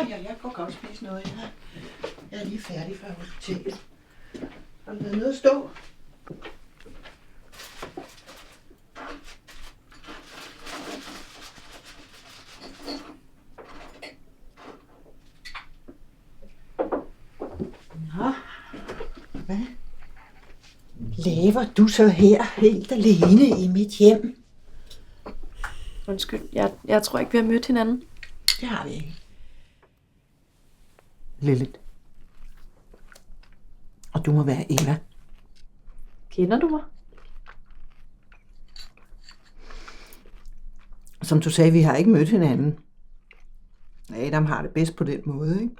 jeg går godt spise noget. Jeg er lige færdig fra hospitalet. Har du været nede at stå? Nå, hvad laver du så her helt alene i mit hjem? Undskyld, jeg tror ikke, vi har mødt hinanden. Det har vi ikke. Lilith. Og du må være Eva. Kender du mig? Som du sagde, vi har ikke mødt hinanden. Adam har det bedst på den måde, ikke?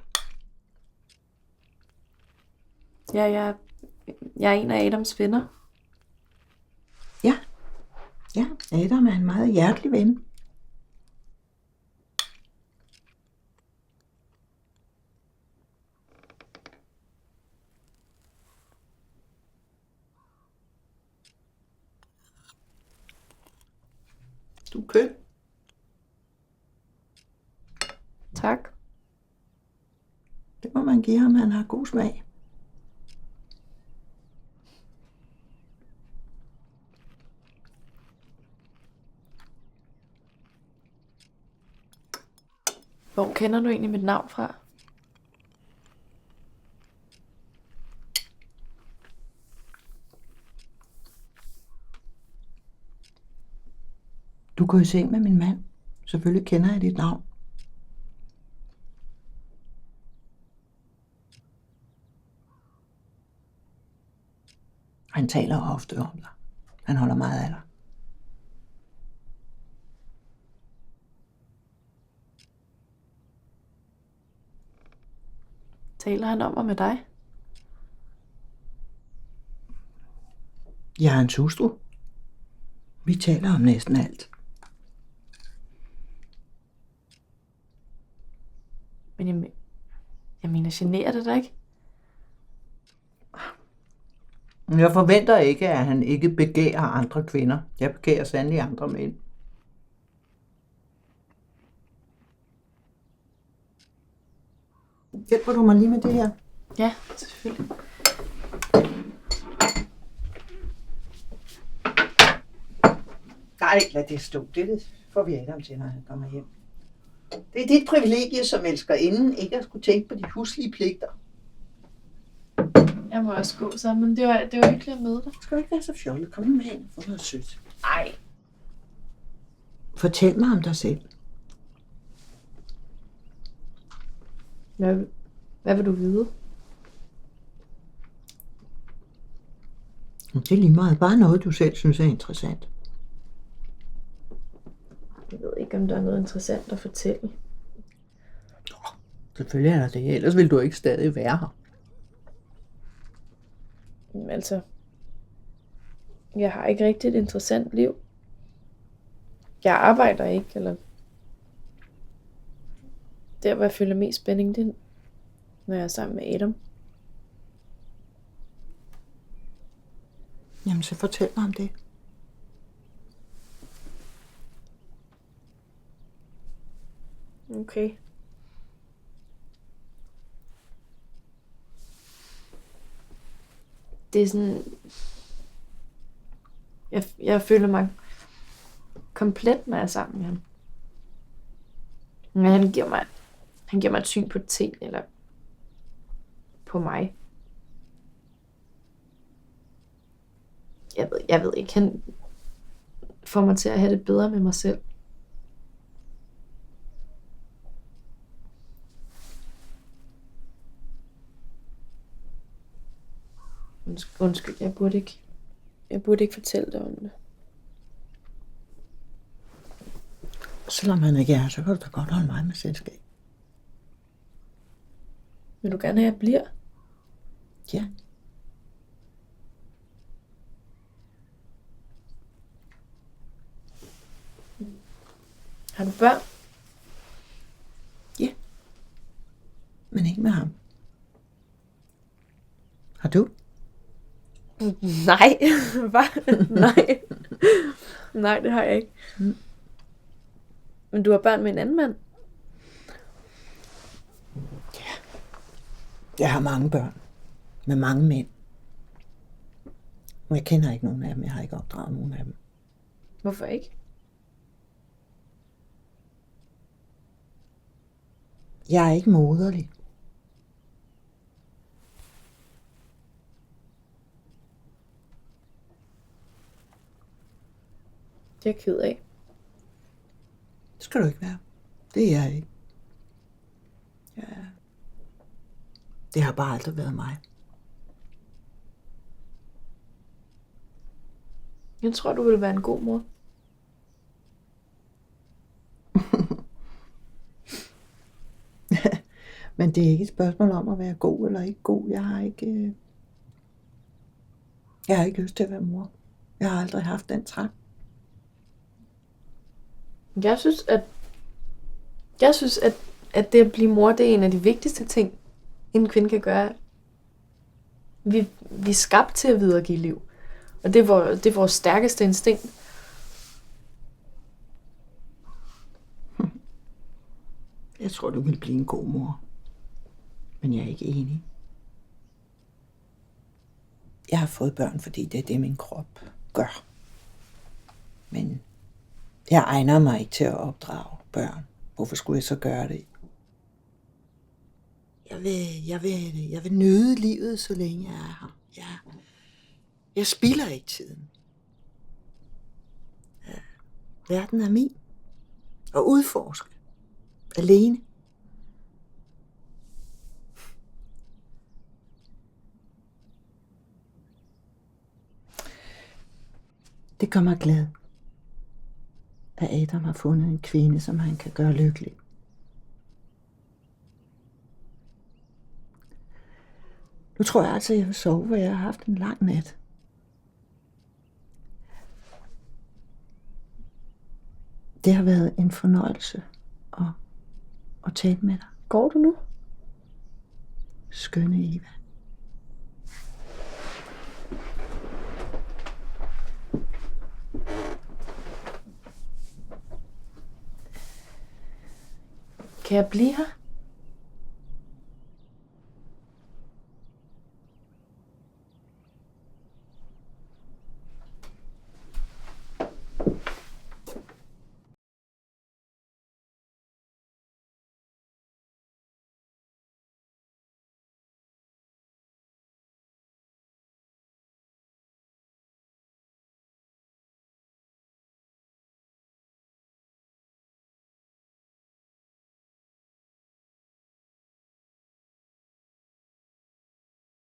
Ja, jeg er en af Adams venner. Ja. Ja, Adam er en meget hjertelig ven. Du er køn. Tak. Det må man give ham, han har god smag. Hvor kender du egentlig mit navn fra? Du går i seng med min mand. Selvfølgelig kender jeg dit navn. Han taler ofte om dig. Han holder meget af dig. Taler han om mig med dig? Jeg er hans hustru. Vi taler om næsten alt. Men jeg mener, generer det dig ikke? Jeg forventer ikke, at han ikke begærer andre kvinder. Jeg begærer sandelig andre mænd. Hjælper du mig lige med det her? Ja, selvfølgelig. Nej, lad det stå. Det får vi Adam til, når han kommer hjem. Det er dit privilegie som elskerinde, ikke at skulle tænke på de huslige pligter. Jeg må også gå så, men det var hyggeligt at møde dig. Skal du ikke være så fjollet? Kom nu med ind og få noget sødt. Ej. Fortæl mig om dig selv. Hvad vil du vide? Det er lige meget. Bare noget, du selv synes er interessant. Jeg ved ikke, om der er noget interessant at fortælle. Selvfølgelig er der det. Ellers vil du ikke stadig være her. Men altså, jeg har ikke rigtig et interessant liv. Jeg arbejder ikke, eller der, hvor jeg føler mest spænding, det er, når jeg er sammen med Adam. Jamen, så fortæl mig om det. Okay. Det er sådan... Jeg føler mig komplet, når jeg er sammen med ham. Men han giver mig et syn på ting, eller på mig. Jeg ved ikke, han får mig til at have det bedre med mig selv. Undskyld, jeg burde ikke fortælle dig om det. Selvom han ikke er, så kan du da godt holde mig med selskab. Vil du gerne have, at jeg bliver? Ja. Har du børn? Ja. Men ikke med ham. Har du? Nej. Hvad? Nej. Nej, det har jeg ikke. Men du har børn med en anden mand? Jeg har mange børn. Med mange mænd. Men jeg kender ikke nogen af dem. Jeg har ikke opdraget nogen af dem. Hvorfor ikke? Jeg er ikke moderlig. Det er jeg ked af. Det skal du ikke være. Det er jeg ikke. Ja. Det har bare aldrig været mig. Jeg tror, du vil være en god mor. Men det er ikke et spørgsmål om at være god eller ikke god. Jeg har ikke lyst til at være mor. Jeg har aldrig haft den trang. Jeg synes, at det at blive mor, det er en af de vigtigste ting, en kvinde kan gøre. Vi er skabt til at videregive liv. Og det er vores stærkeste instinkt. Jeg tror, du vil blive en god mor. Men jeg er ikke enig. Jeg har fået børn, fordi det er det, min krop gør. Men jeg egner mig ikke til at opdrage børn. Hvorfor skulle jeg så gøre det? Jeg vil nyde livet, så længe jeg er her. Jeg spilder ikke tiden. Verden er min. Og udforske. Alene. Det gør mig glad, at Adam har fundet en kvinde, som han kan gøre lykkelig. Nu tror jeg altså, jeg vil sove, for jeg har haft en lang nat. Det har været en fornøjelse at tale med dig. Går du nu? Skønne Eva. Kan jeg blive her?